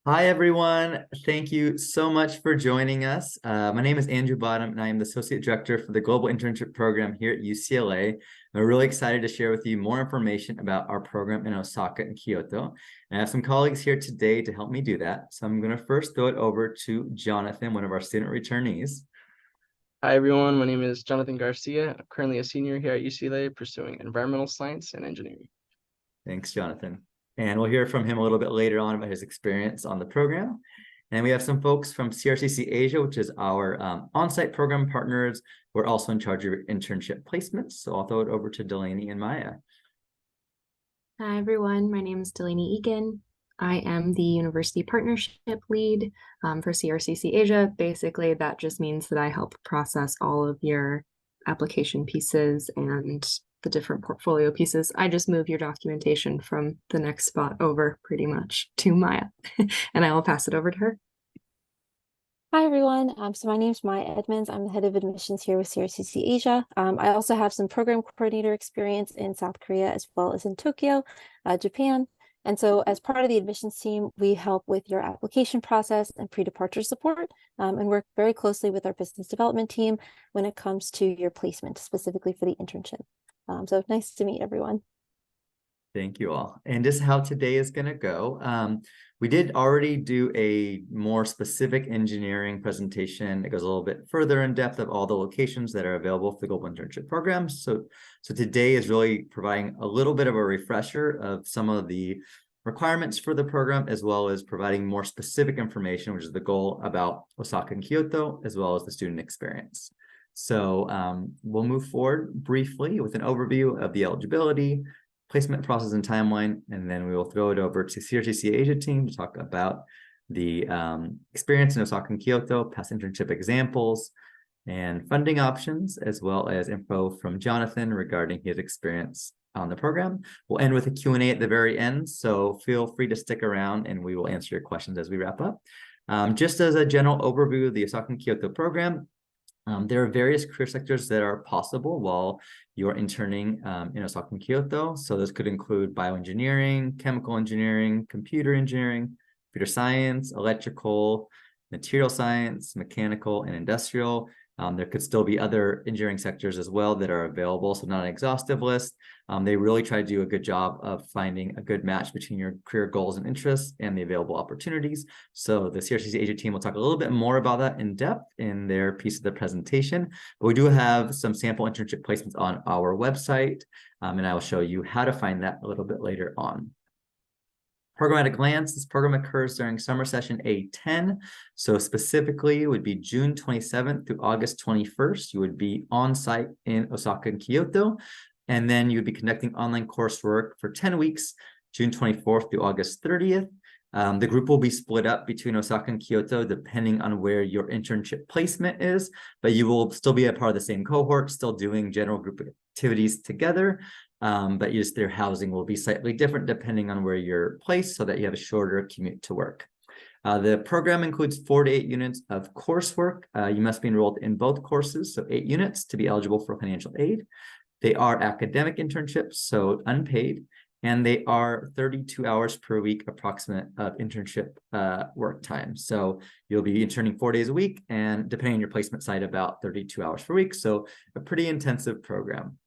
Hi, everyone. Thank you so much for joining us. My name is Andrew Bottom, and I am the Associate Director for the Global Internship Program here at UCLA. We're really excited to share with you more information about our program in Osaka and Kyoto. And I have some colleagues here today to help me do that. So I'm going to first throw it over to Jonathan, one of our student returnees. Hi, everyone. My name is Jonathan Garcia. I'm currently a senior here at UCLA pursuing environmental science and engineering. Thanks, Jonathan. And we'll hear from him a little bit later on about his experience on the program. And we have some folks from CRCC Asia, which is our on-site program partners. We're also in charge of internship placements. So I'll throw it over to Delaney and Maya. Hi, everyone. My name is Delaney Egan. I am the University Partnership Lead for CRCC Asia. Basically, that just means that I help process all of your application pieces and the different portfolio pieces. I just move your documentation from the next spot over pretty much to Maya, and I will pass it over to her. Hi, everyone. So my name is Maya Edmonds. I'm the head of admissions here with CRCC Asia. I also have some program coordinator experience in South Korea as well as in Tokyo, Japan. And so as part of the admissions team, we help with your application process and pre-departure support and work very closely with our business development team when it comes to your placement, specifically for the internship. So nice to meet everyone. Thank you all. And just how today is going to go. We did already do a more specific engineering presentation. It goes a little bit further in depth of all the locations that are available for the Global Internship Program. So today is really providing a little bit of a refresher of some of the requirements for the program, as well as providing more specific information, which is the goal about Osaka and Kyoto, as well as the student experience. So we'll move forward briefly with an overview of the eligibility, placement process and timeline, and then we will throw it over to CRCC Asia team to talk about the experience in Osaka and Kyoto, past internship examples, and funding options, as well as info from Jonathan regarding his experience on the program. We'll end with a Q&A at the very end, so feel free to stick around and we will answer your questions as we wrap up. Just as a general overview of the Osaka and Kyoto program, there are various career sectors that are possible while you're interning in Osaka and Kyoto. So this could include bioengineering, chemical engineering, computer engineering, computer science, electrical, material science, mechanical, and industrial. There could still be other engineering sectors as well that are available, so not an exhaustive list. They really try to do a good job of finding a good match between your career goals and interests and the available opportunities. So the CRCC Asia team will talk a little bit more about that in depth in their piece of the presentation. But we do have some sample internship placements on our website, and I will show you how to find that a little bit later on. Program at a glance, this program occurs during summer session A10. So specifically, it would be June 27th through August 21st. You would be on site in Osaka and Kyoto. And then you would be conducting online coursework for 10 weeks, June 24th through August 30th. The group will be split up between Osaka and Kyoto depending on where your internship placement is, but you will still be a part of the same cohort, still doing general group activities together. But just their housing will be slightly different depending on where you're placed so that you have a shorter commute to work. The program includes 4 to 8 units of coursework. You must be enrolled in both courses, so 8 units to be eligible for financial aid. They are academic internships, so unpaid, and they are 32 hours per week approximate of internship work time. So you'll be interning 4 days a week, and depending on your placement site, about 32 hours per week. So a pretty intensive program.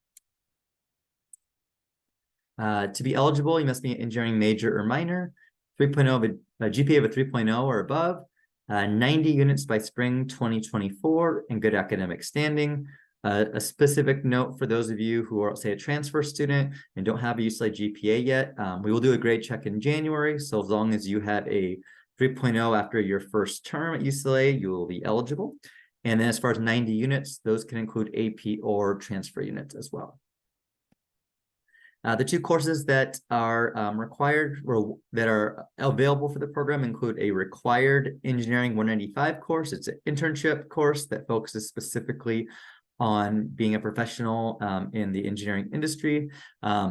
To be eligible, you must be an engineering major or minor, 3.0 a GPA of a 3.0 or above, 90 units by spring 2024, and good academic standing. A specific note for those of you who are, say, a transfer student and don't have a UCLA GPA yet, we will do a grade check in January. So as long as you have a 3.0 after your first term at UCLA, you will be eligible. And then as far as 90 units, those can include AP or transfer units as well. The 2 courses that are required or that are available for the program include a required engineering 195 course. It's an internship course that focuses specifically on being a professional in the engineering industry.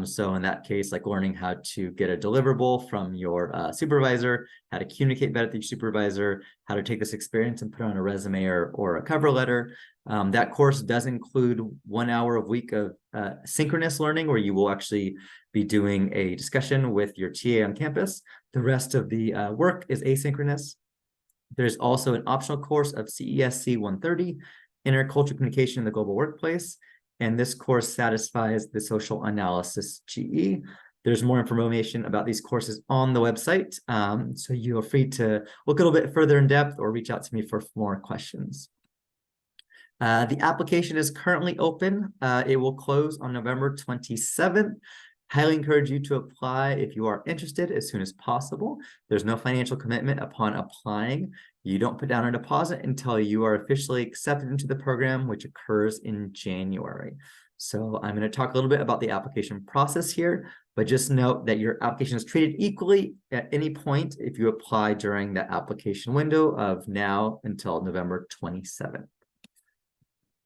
So in that case, like learning how to get a deliverable from your supervisor, how to communicate better with your supervisor, how to take this experience and put it on a resume or a cover letter. That course does include 1 hour a week of synchronous learning, where you will actually be doing a discussion with your TA on campus. The rest of the work is asynchronous. There's also an optional course of CESC 130, Intercultural Communication in the Global Workplace, and this course satisfies the Social Analysis GE. There's more information about these courses on the website, so you are free to look a little bit further in depth or reach out to me for more questions. The application is currently open. It will close on November 27th. Highly encourage you to apply if you are interested as soon as possible. There's no financial commitment upon applying. You don't put down a deposit until you are officially accepted into the program, which occurs in January. So I'm going to talk a little bit about the application process here, but just note that your application is treated equally at any point if you apply during the application window of now until November 27th.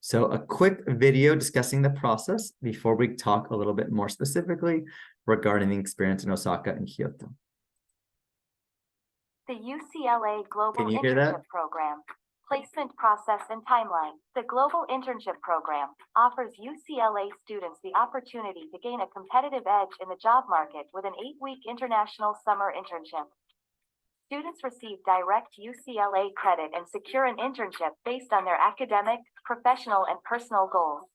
So a quick video discussing the process before we talk a little bit more specifically regarding the experience in Osaka and Kyoto. The UCLA Global Can you hear that? Internship Program, Placement Process and Timeline. The Global Internship Program offers UCLA students the opportunity to gain a competitive edge in the job market with an 8-week international summer internship. Students receive direct UCLA credit and secure an internship based on their academic, professional, and personal goals.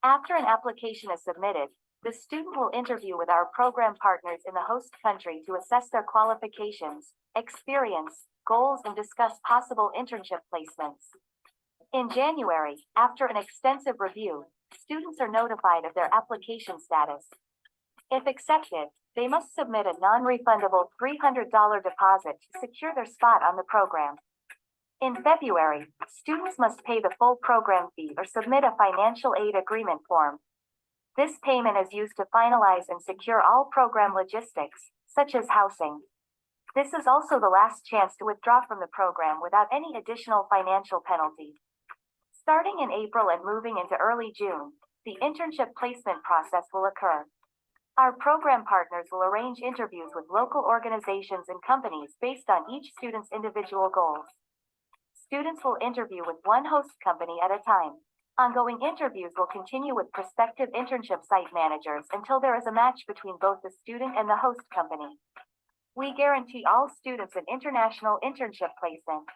After an application is submitted, the student will interview with our program partners in the host country to assess their qualifications, experience, goals, and discuss possible internship placements. In January, after an extensive review, students are notified of their application status. If accepted, they must submit a non-refundable $300 deposit to secure their spot on the program. In February, students must pay the full program fee or submit a financial aid agreement form. This payment is used to finalize and secure all program logistics, such as housing. This is also the last chance to withdraw from the program without any additional financial penalty. Starting in April and moving into early June, the internship placement process will occur. Our program partners will arrange interviews with local organizations and companies based on each student's individual goals. Students will interview with one host company at a time. Ongoing interviews will continue with prospective internship site managers until there is a match between both the student and the host company. We guarantee all students an international internship placement.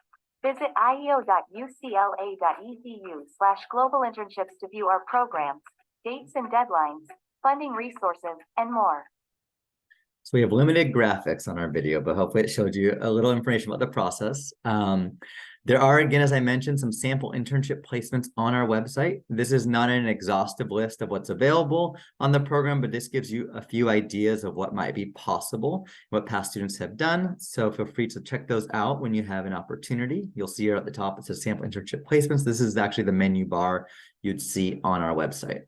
Visit ieo.ucla.edu/global internships to view our programs, dates and deadlines, funding resources, and more. So we have limited graphics on our video, but hopefully it showed you a little information about the process. There are, again, as I mentioned, some sample internship placements on our website. This is not an exhaustive list of what's available on the program, but this gives you a few ideas of what might be possible, what past students have done. So feel free to check those out when you have an opportunity. You'll see here at the top, it says sample internship placements. This is actually the menu bar you'd see on our website.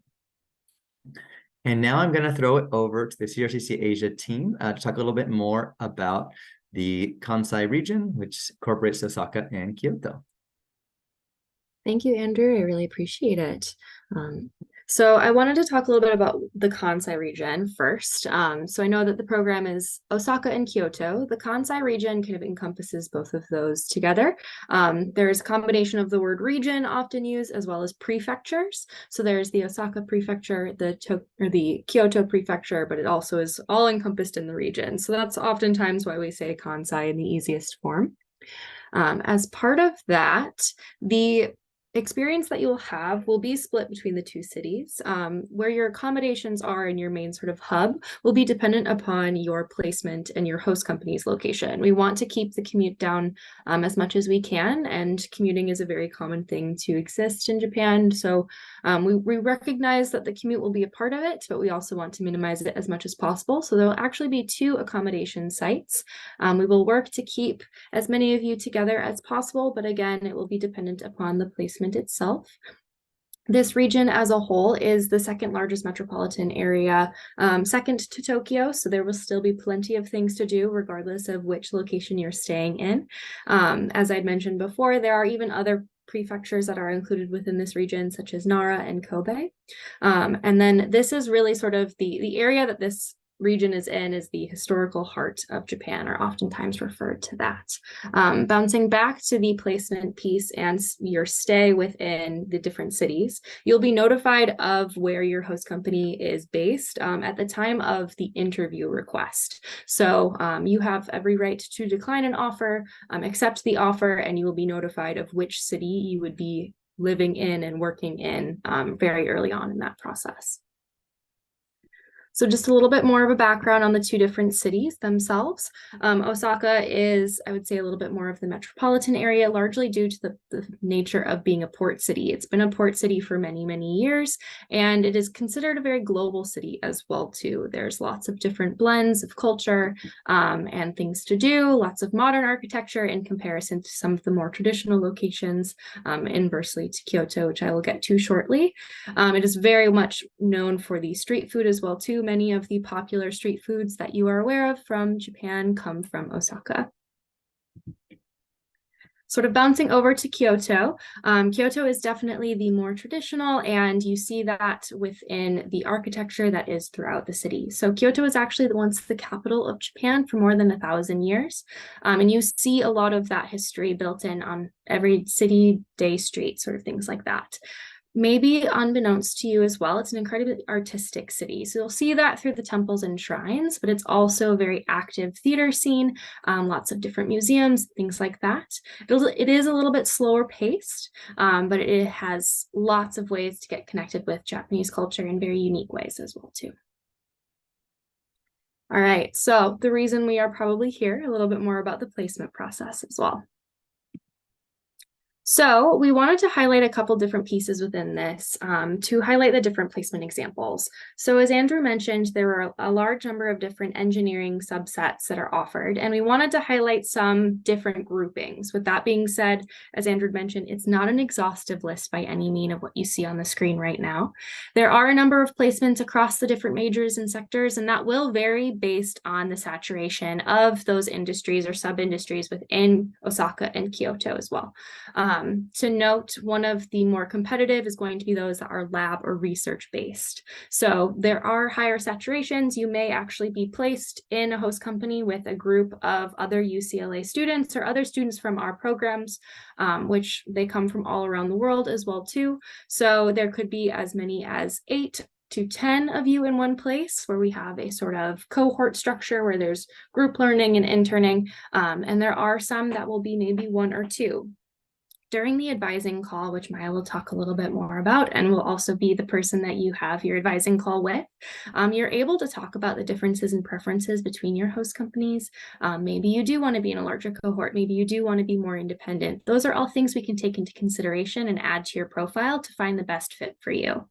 And now I'm going to throw it over to the CRCC Asia team to talk a little bit more about the Kansai region, which incorporates Osaka and Kyoto. Thank you, Andrew. I really appreciate it. So I wanted to talk a little bit about the Kansai region first. So I know that the program is Osaka and Kyoto. The Kansai region kind of encompasses both of those together. There's a combination of the word region often used as well as prefectures. So there's the Osaka prefecture, the Kyoto prefecture, but it also is all encompassed in the region. So that's oftentimes why we say Kansai in the easiest form. As part of that, the experience that you'll have will be split between the two cities. Where your accommodations are in your main sort of hub will be dependent upon your placement and your host company's location. We want to keep the commute down as much as we can, and commuting is a very common thing to exist in Japan. So we recognize that the commute will be a part of it, but we also want to minimize it as much as possible. So there will actually be 2 accommodation sites. We will work to keep as many of you together as possible, but again, it will be dependent upon the placement itself. This region as a whole is the 2nd largest metropolitan area, second to Tokyo, so there will still be plenty of things to do regardless of which location you're staying in. As I'd mentioned before, there are even other prefectures that are included within this region, such as Nara and Kobe. And then this is really sort of the area that this region is in is the historical heart of Japan, or oftentimes referred to that. Bouncing back to the placement piece and your stay within the different cities, you'll be notified of where your host company is based at the time of the interview request. So you have every right to decline an offer, accept the offer, and you will be notified of which city you would be living in and working in very early on in that process. So just a little bit more of a background on the two different cities themselves. Osaka is, I would say, a little bit more of the metropolitan area, largely due to the nature of being a port city. It's been a port city for many, many years, and it is considered a very global city as well, too. There's lots of different blends of culture and things to do, lots of modern architecture in comparison to some of the more traditional locations, inversely to Kyoto, which I will get to shortly. It is very much known for the street food as well, too. Many of the popular street foods that you are aware of from Japan come from Osaka. Sort of bouncing over to Kyoto. Kyoto is definitely the more traditional, and you see that within the architecture that is throughout the city. So Kyoto is actually once the capital of Japan for more than 1,000 years. And you see a lot of that history built in on every city, day, street, sort of things like that. Maybe unbeknownst to you as well, it's an incredibly artistic city. So you'll see that through the temples and shrines, but it's also a very active theater scene, lots of different museums, things like that. It is a little bit slower paced, but it has lots of ways to get connected with Japanese culture in very unique ways as well, too. All right, so the reason we are probably here, a little bit more about the placement process as well. So we wanted to highlight a couple different pieces within this to highlight the different placement examples. So as Andrew mentioned, there are a large number of different engineering subsets that are offered, and we wanted to highlight some different groupings. With that being said, as Andrew mentioned, it's not an exhaustive list by any means of what you see on the screen right now. There are a number of placements across the different majors and sectors, and that will vary based on the saturation of those industries or sub-industries within Osaka and Kyoto as well. To note, one of the more competitive is going to be those that are lab or research based. So there are higher saturations. You may actually be placed in a host company with a group of other UCLA students or other students from our programs, which they come from all around the world as well too. So there could be as many as 8 to 10 of you in one place, where we have a sort of cohort structure where there's group learning and interning. And there are some that will be maybe 1 or 2. During the advising call, which Maya will talk a little bit more about, and will also be the person that you have your advising call with, you're able to talk about the differences and preferences between your host companies. Maybe you do want to be in a larger cohort. Maybe you do want to be more independent. Those are all things we can take into consideration and add to your profile to find the best fit for you.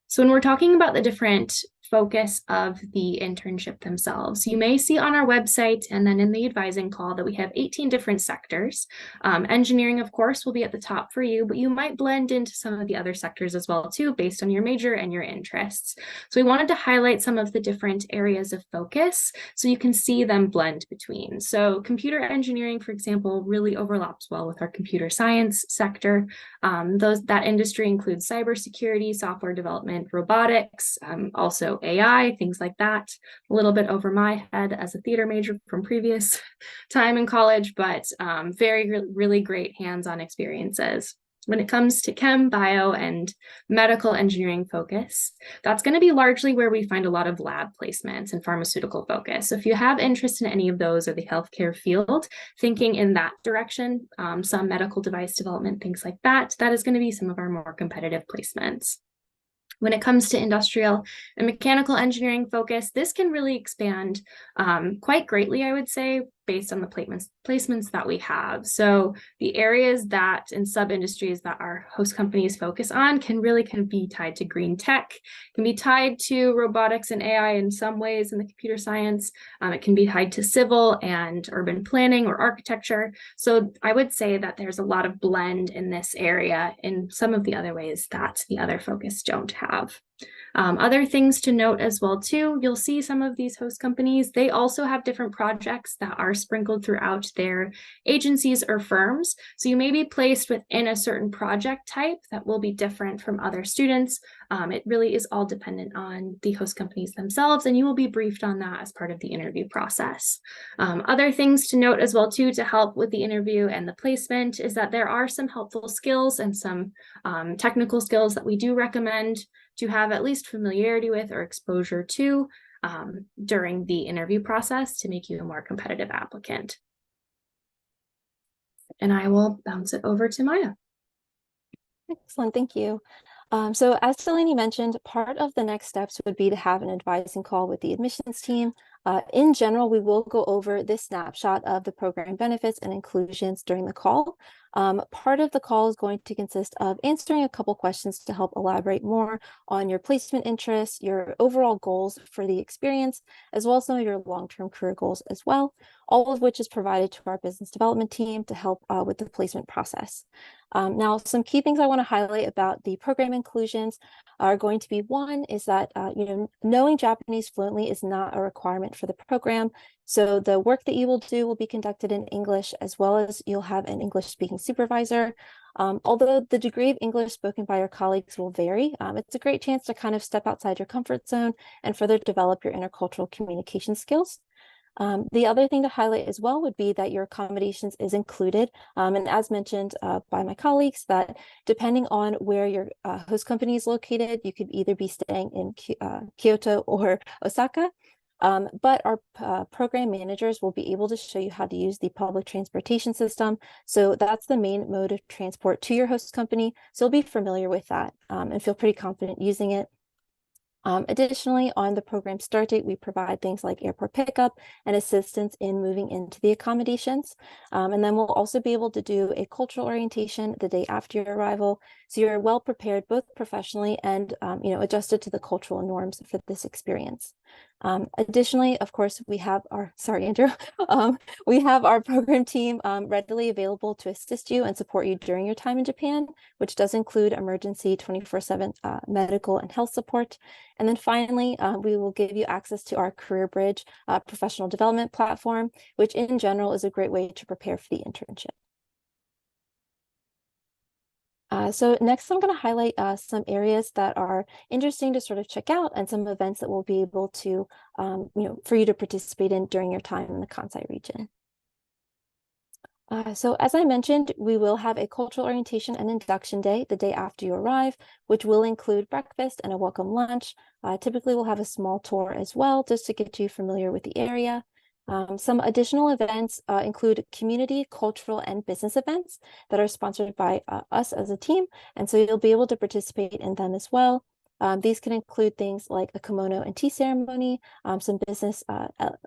So when we're talking about the different focus of the internship themselves, you may see on our website and then in the advising call that we have 18 different sectors. Engineering, of course, will be at the top for you, but you might blend into some of the other sectors as well too, based on your major and your interests. So we wanted to highlight some of the different areas of focus so you can see them blend between. So computer engineering, for example, really overlaps well with our computer science sector. That industry includes cybersecurity, software development, robotics, also AI, things like that. A little bit over my head as a theater major from previous time in college, but really great hands-on experiences. When it comes to chem, bio, and medical engineering focus, that's going to be largely where we find a lot of lab placements and pharmaceutical focus. So if you have interest in any of those or the healthcare field, thinking in that direction, some medical device development, things like that, that is going to be some of our more competitive placements. When it comes to industrial and mechanical engineering focus, this can really expand quite greatly, I would say, based on the placements that we have. So the areas that and sub-industries that our host companies focus on can really kind of be tied to green tech, can be tied to robotics and AI in some ways in the computer science. It can be tied to civil and urban planning or architecture. So I would say that there's a lot of blend in this area in some of the other ways that the other focus don't have. Other things to note as well too, you'll see some of these host companies, they also have different projects that are sprinkled throughout their agencies or firms. So you may be placed within a certain project type that will be different from other students. It really is all dependent on the host companies themselves, and you will be briefed on that as part of the interview process. Other things to note as well too to help with the interview and the placement is that there are some helpful skills and some technical skills that we do recommend to have at least familiarity with or exposure to during the interview process to make you a more competitive applicant. And I will bounce it over to Maya. Excellent, thank you. So as Delaney mentioned, part of the next steps would be to have an advising call with the admissions team. In general, we will go over this snapshot of the program benefits and inclusions during the call. Part of the call is going to consist of answering a couple questions to help elaborate more on your placement interests, your overall goals for the experience, as well as some of your long-term career goals as well, all of which is provided to our business development team to help with the placement process. Now, some key things I want to highlight about the program inclusions are going to be one is that knowing Japanese fluently is not a requirement for the program. So the work that you will do will be conducted in English, as well as you'll have an English speaking supervisor. Although the degree of English spoken by your colleagues will vary, it's a great chance to kind of step outside your comfort zone and further develop your intercultural communication skills. The other thing to highlight as well would be that your accommodations is included. And as mentioned by my colleagues, that depending on where your host company is located, you could either be staying in Kyoto or Osaka. But our program managers will be able to show you how to use the public transportation system. So that's the main mode of transport to your host company. So you'll be familiar with that and feel pretty confident using it. Additionally, on the program start date, we provide things like airport pickup and assistance in moving into the accommodations. And then we'll also be able to do a cultural orientation the day after your arrival. So you're well prepared both professionally and adjusted to the cultural norms for this experience. Additionally, of course, we have our, sorry, Andrew, we have our program team readily available to assist you and support you during your time in Japan, which does include emergency 24/7 medical and health support. And then finally, we will give you access to our Career Bridge professional development platform, which in general is a great way to prepare for the internship. So next, I'm going to highlight some areas that are interesting to sort of check out and some events that we'll be able to, for you to participate in during your time in the Kansai region. So as I mentioned, we will have a cultural orientation and induction day the day after you arrive, which will include breakfast and a welcome lunch. Typically, we'll have a small tour as well, just to get you familiar with the area. Some additional events include community, cultural, and business events that are sponsored by us as a team, and so you'll be able to participate in them as well. These can include things like a kimono and tea ceremony, some business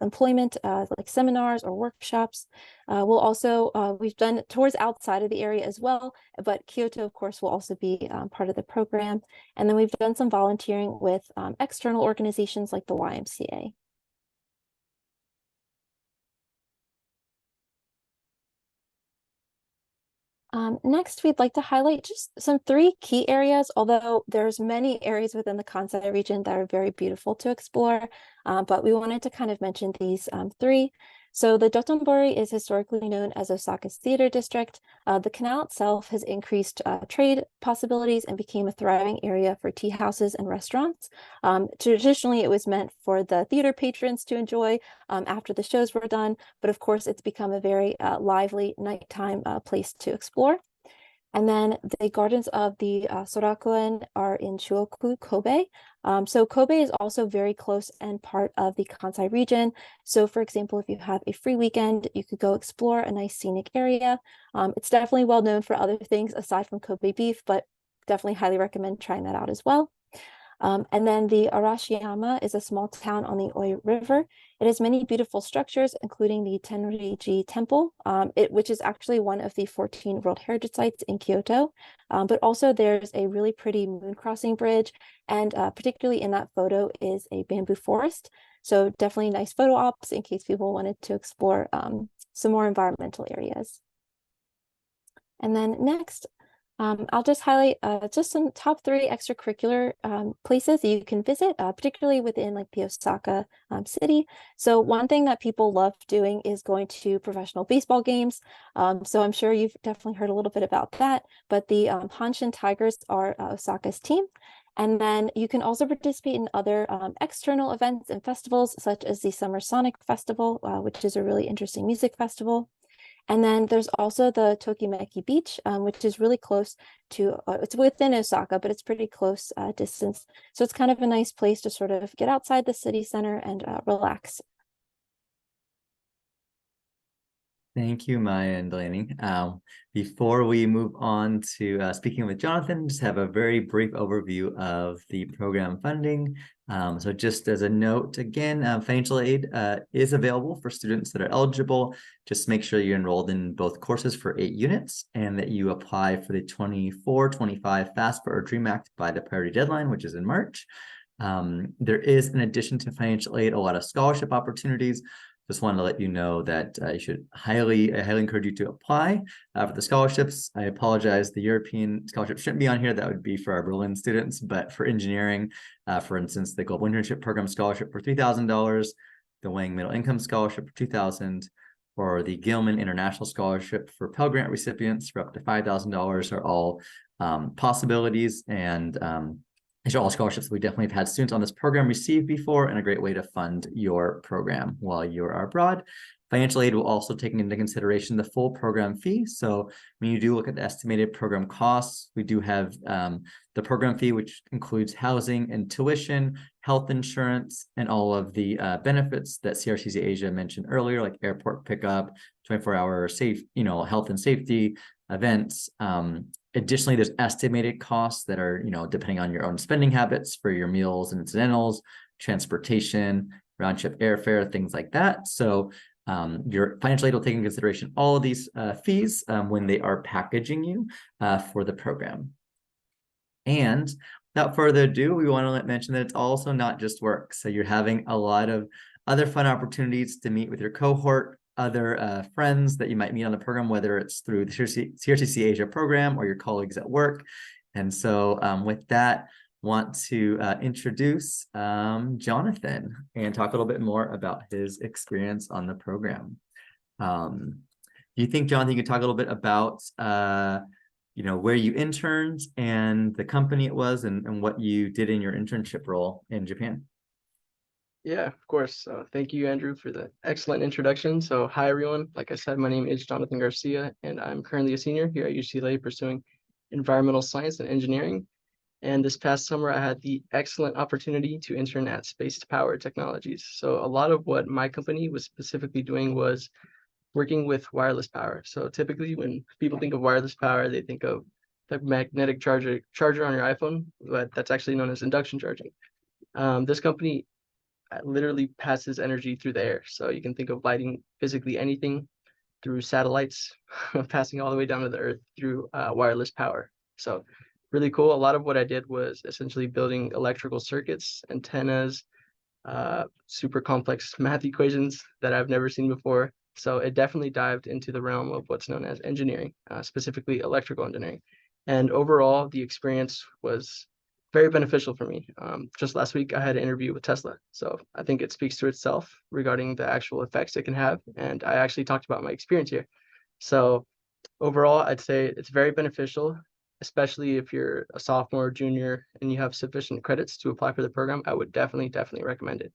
employment like seminars or workshops. We'll also, we've done tours outside of the area as well, but Kyoto, of course, will also be part of the program. And then we've done some volunteering with external organizations like the YMCA. Next, we'd like to highlight just some 3 key areas, although there's many areas within the Kansai region that are very beautiful to explore, but we wanted to kind of mention these 3. So the Dotonbori is historically known as Osaka's theater district. The canal itself has increased trade possibilities and became a thriving area for tea houses and restaurants. Traditionally, it was meant for the theater patrons to enjoy after the shows were done, but of course, it's become a very lively nighttime place to explore. And then the gardens of the Sorakuen are in Chuoku, Kobe. So Kobe is also very close and part of the Kansai region. So for example, if you have a free weekend, you could go explore a nice scenic area. It's definitely well known for other things aside from Kobe beef, but definitely highly recommend trying that out as well. And then the Arashiyama is a small town on the Oi River. It has many beautiful structures, including the Tenriji Temple, which is actually one of the 14 World Heritage Sites in Kyoto. But also there's a really pretty moon crossing bridge, and particularly in that photo is a bamboo forest. So definitely nice photo ops in case people wanted to explore some more environmental areas. And then next, I'll just highlight just some top 3 extracurricular places that you can visit, particularly within like the Osaka city. So one thing that people love doing is going to professional baseball games. So I'm sure you've definitely heard a little bit about that, but the Hanshin Tigers are Osaka's team. And then you can also participate in other external events and festivals, such as the Summer Sonic Festival, which is a really interesting music festival. And then there's also the Tokimeki Beach, which is really close to, it's within Osaka, but it's pretty close distance. So it's kind of a nice place to sort of get outside the city center and relax. Thank you, Maya and Delaney. Before we move on to speaking with Jonathan, just have a very brief overview of the program funding. So just as a note, again, financial aid is available for students that are eligible. Just make sure you're enrolled in both courses for 8 units and that you apply for the 24-25 FAFSA or DREAM Act by the priority deadline, which is in March. There is, in addition to financial aid, a lot of scholarship opportunities. Just wanted to let you know that I highly encourage you to apply for the scholarships. I apologize, the European scholarship shouldn't be on here. That would be for our Berlin students, but for engineering, for instance, the Global Internship Program scholarship for $3,000, the Wang Middle Income Scholarship for $2,000, or the Gilman International Scholarship for Pell Grant recipients for up to $5,000 are all possibilities. And these are all scholarships we definitely have had students on this program receive before, and a great way to fund your program while you are abroad. Financial aid will also take into consideration the full program fee. So when you do look at the estimated program costs, we do have the program fee, which includes housing and tuition, health insurance, and all of the benefits that CRCC Asia mentioned earlier, like airport pickup, 24-hour safe, health and safety events. Additionally, there's estimated costs that are, depending on your own spending habits for your meals and incidentals, transportation, round trip airfare, things like that. So your financial aid will take into consideration all of these fees when they are packaging you for the program. And without further ado, we want to mention that it's also not just work. So you're having a lot of other fun opportunities to meet with your cohort, other friends that you might meet on the program, whether it's through the CRCC Asia program or your colleagues at work. And so with that, want to introduce Jonathan and talk a little bit more about his experience on the program. Do you think, Jonathan, you could talk a little bit about where you interned and the company it was and what you did in your internship role in Japan? Yeah, of course. Thank you, Andrew, for the excellent introduction. So hi, everyone. Like I said, my name is Jonathan Garcia, and I'm currently a senior here at UCLA pursuing environmental science and engineering. And this past summer, I had the excellent opportunity to intern at Space Power Technologies. So a lot of what my company was specifically doing was working with wireless power. So typically when people think of wireless power, they think of the magnetic charger on your iPhone, but that's actually known as induction charging. This company literally passes energy through the air. So you can think of lighting physically anything through satellites, passing all the way down to the earth through wireless power. So really cool. A lot of what I did was essentially building electrical circuits, antennas, super complex math equations that I've never seen before. So it definitely dived into the realm of what's known as engineering, specifically electrical engineering. And overall, the experience was very beneficial for me. Just last week, I had an interview with Tesla. So I think it speaks to itself regarding the actual effects it can have. And I actually talked about my experience here. So overall, I'd say it's very beneficial, especially if you're a sophomore or junior and you have sufficient credits to apply for the program. I would definitely recommend it.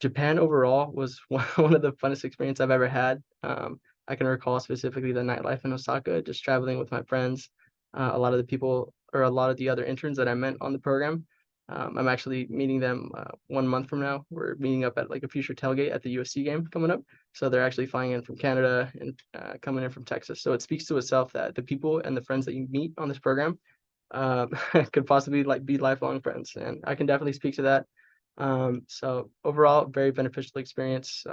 Japan overall was one of the funnest experiences I've ever had. I can recall specifically the nightlife in Osaka, just traveling with my friends. A lot of the people or a lot of the other interns that I met on the program. I'm actually meeting them 1 month from now. We're meeting up at like a future tailgate at the USC game coming up. So they're actually flying in from Canada and coming in from Texas. So it speaks to itself that the people and the friends that you meet on this program could possibly be lifelong friends. And I can definitely speak to that. So overall, very beneficial experience.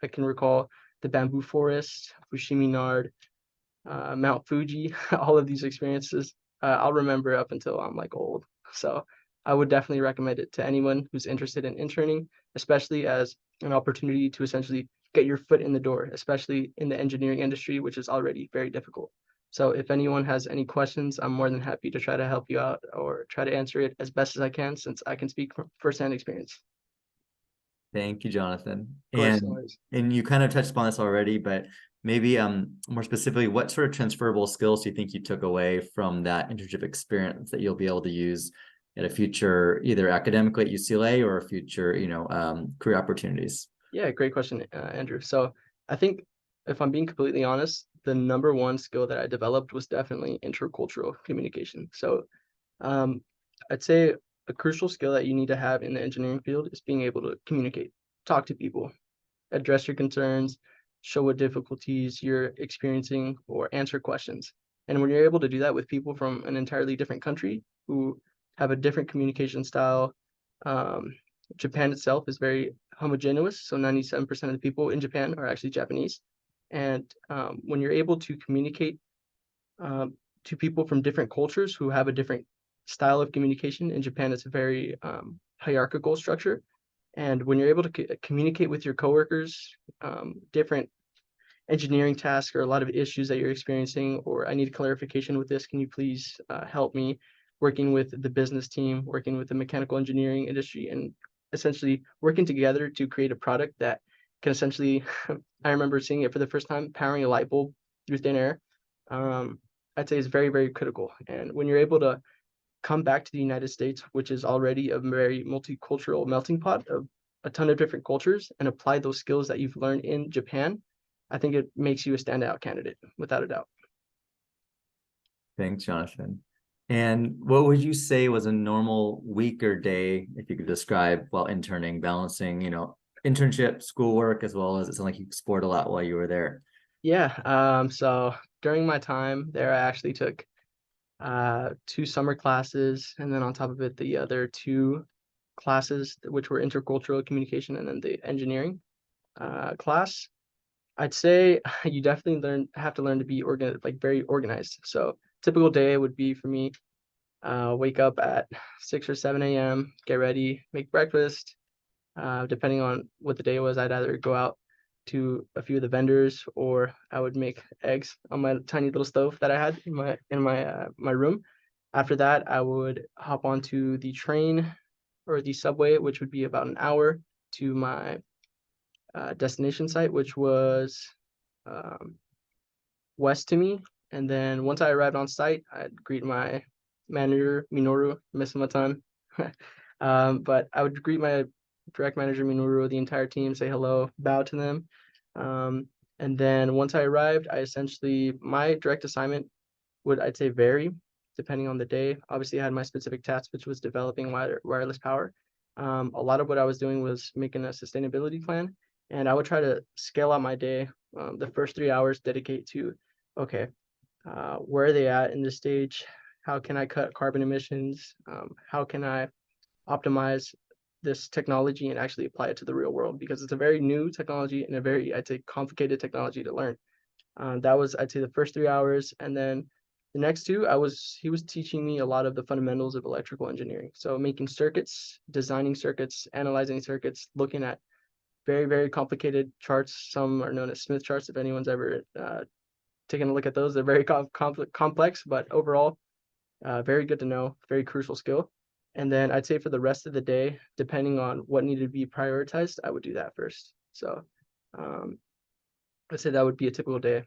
I can recall the bamboo forest, Fushimi Nard, Mount Fuji, all of these experiences. I'll remember up until I'm old. So I would definitely recommend it to anyone who's interested in interning, especially as an opportunity to essentially get your foot in the door, especially in the engineering industry, which is already very difficult. So if anyone has any questions, I'm more than happy to try to help you out or try to answer it as best as I can, since I can speak from firsthand experience. Thank you, Jonathan. Of course, no And worries. you kind of touched upon this already, but maybe more specifically, what sort of transferable skills do you think you took away from that internship experience that you'll be able to use at a future, either academically at UCLA or a future, career opportunities? Yeah, great question, Andrew. So I think if I'm being completely honest, the number one skill that I developed was definitely intercultural communication. So um, I'd say a crucial skill that you need to have in the engineering field is being able to communicate, talk to people, address your concerns, show what difficulties you're experiencing, or answer questions. And when you're able to do that with people from an entirely different country who have a different communication style, um, Japan itself is very homogeneous. So 97% of the people in Japan are actually Japanese. And when you're able to communicate to people from different cultures who have a different style of communication, in Japan, it's a very hierarchical structure. And when you're able to communicate with your coworkers, different engineering tasks or a lot of issues that you're experiencing, or I need clarification with this, can you please help me? Working with the business team, working with the mechanical engineering industry, and essentially working together to create a product that can essentially, I remember seeing it for the first time, powering a light bulb through thin air. I'd say is very, very critical. And when you're able to come back to the United States, which is already a very multicultural melting pot of a ton of different cultures, and apply those skills that you've learned in Japan, I think it makes you a standout candidate, without a doubt. Thanks, Jonathan. And what would you say was a normal week or day, if you could describe, while interning, balancing, internship, schoolwork, as well as it sounded like you explored a lot while you were there? Yeah, so during my time there, I actually took 2 summer classes, and then on top of it, the other 2 classes, which were intercultural communication and then the engineering class. I'd say you definitely have to learn to be very organized. So typical day would be for me, wake up at 6 or 7 a.m., get ready, make breakfast. Depending on what the day was, I'd either go out to a few of the vendors, or I would make eggs on my tiny little stove that I had in my room. After that, I would hop onto the train or the subway, which would be about an hour to my destination site, which was um, west to me. And then once I arrived on site, I'd greet my manager, Minoru, miss him a ton. But I would greet my direct manager, Minoru, the entire team, say hello, bow to them. And then once I arrived, my direct assignment would, I'd say, vary depending on the day. Obviously, I had my specific task, which was developing wireless power. A lot of what I was doing was making a sustainability plan, and I would try to scale out my day. The first 3 hours dedicate to, okay, where are they at in this stage? How can I cut carbon emissions? How can I optimize this technology and actually apply it to the real world? Because it's a very new technology and a very, I'd say, complicated technology to learn. That was, I'd say, the first 3 hours. And then the next 2, he was teaching me a lot of the fundamentals of electrical engineering. So making circuits, designing circuits, analyzing circuits, looking at very, very complicated charts. Some are known as Smith charts. If anyone's ever taken a look at those, they're very complex, but overall, very good to know, very crucial skill. And then I'd say for the rest of the day, depending on what needed to be prioritized, I would do that first. So I'd say that would be a typical day.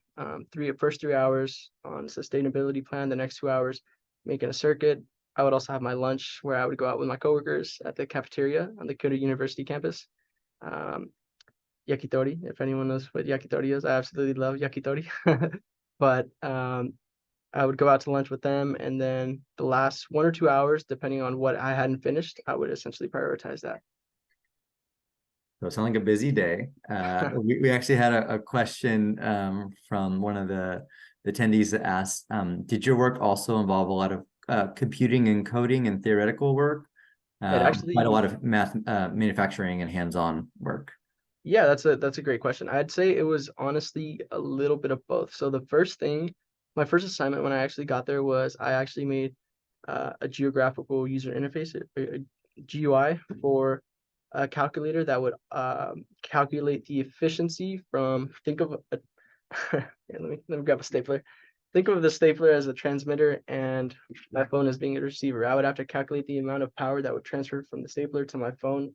First 3 hours on sustainability plan, the next 2 hours making a circuit. I would also have my lunch where I would go out with my coworkers at the cafeteria on the Kyoto University campus. Yakitori, if anyone knows what yakitori is, I absolutely love yakitori. But I would go out to lunch with them, and then the last 1 or 2 hours, depending on what I hadn't finished, I would essentially prioritize that. So it sounded like a busy day. We actually had a question from one of the attendees that asked, did your work also involve a lot of computing and coding and theoretical work? Quite a lot of math, manufacturing and hands-on work. Yeah, that's a great question. I'd say it was honestly a little bit of both. So my first assignment when I actually got there was I actually made a geographical user interface, a GUI, for a calculator that would calculate the efficiency from, think of let me grab a stapler. think of the stapler as a transmitter and my phone as being a receiver. I would have to calculate the amount of power that would transfer from the stapler to my phone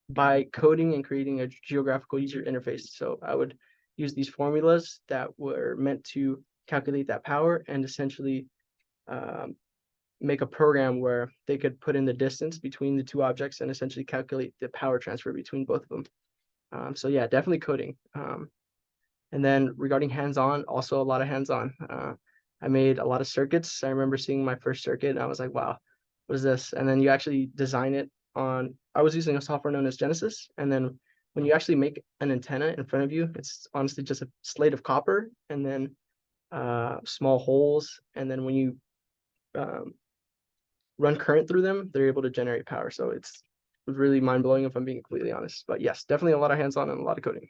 by coding and creating a geographical user interface. So I would use these formulas that were meant to calculate that power and essentially make a program where they could put in the distance between the two objects and essentially calculate the power transfer between both of them. So yeah, definitely coding. And then regarding hands-on, also a lot of hands-on. I made a lot of circuits. I remember seeing my first circuit and I was like, wow, what is this? And then you actually design it on, I was using a software known as Genesis. And then when you actually make an antenna in front of you, it's honestly just a slate of copper and then small holes. And then when you run current through them, they're able to generate power. So it was really mind-blowing if I'm being completely honest. But yes, definitely a lot of hands-on and a lot of coding.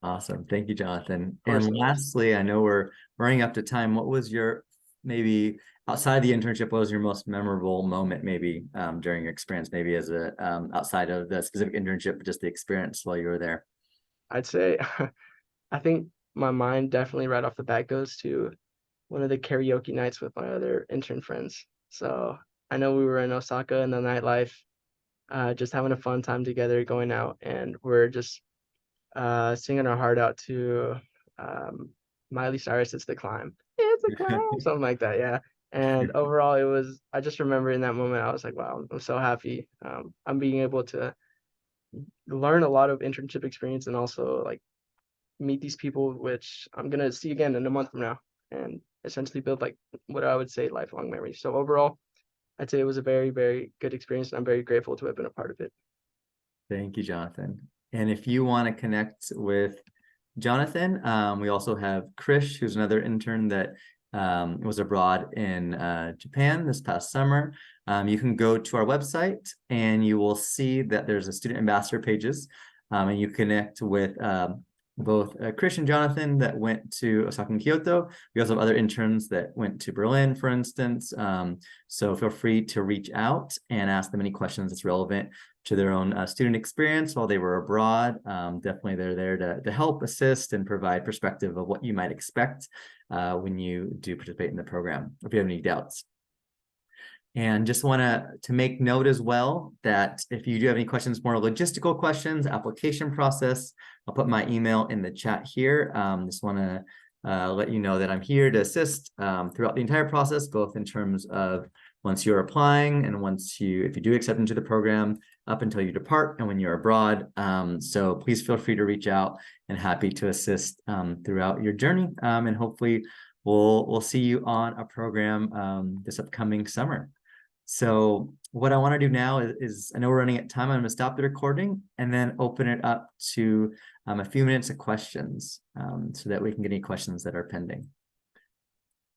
Awesome. Thank you, Jonathan. Of course, And no worries. lastly, I know we're running up to time. What was your, maybe outside the internship, what was your most memorable moment maybe during your experience, maybe as a outside of the specific internship, but just the experience while you were there? I'd say, I think my mind definitely right off the bat goes to one of the karaoke nights with my other intern friends. So I know we were in Osaka in the nightlife, just having a fun time together, going out, and we're just singing our heart out to Miley Cyrus, "It's the Climb." It's a climb, something like that, yeah. And overall, I just remember in that moment, I was like, wow, I'm so happy. I'm being able to learn a lot of internship experience and also like meet these people, which I'm gonna see again in a month from now, and essentially build like what I would say lifelong memories. So overall, I'd say it was a very, very good experience, and I'm very grateful to have been a part of it. Thank you, Jonathan. And if you want to connect with Jonathan, we also have Krish, who's another intern that was abroad in Japan this past summer. You can go to our website and you will see that there's a student ambassador pages, and you connect with both Krish and Jonathan that went to Osaka and Kyoto. We also have other interns that went to Berlin, for instance. So feel free to reach out and ask them any questions that's relevant to their own student experience while they were abroad. Definitely they're there to help, assist, and provide perspective of what you might expect when you do participate in the program, if you have any doubts. And just want to make note as well that if you do have any questions, more logistical questions, application process, I'll put my email in the chat here. Just want to let you know that I'm here to assist throughout the entire process, both in terms of once you're applying and if you do accept into the program, up until you depart and when you're abroad. So please feel free to reach out, and happy to assist throughout your journey. And hopefully we'll see you on a program this upcoming summer. So what I want to do now is I know we're running at time. I'm going to stop the recording and then open it up to a few minutes of questions so that we can get any questions that are pending.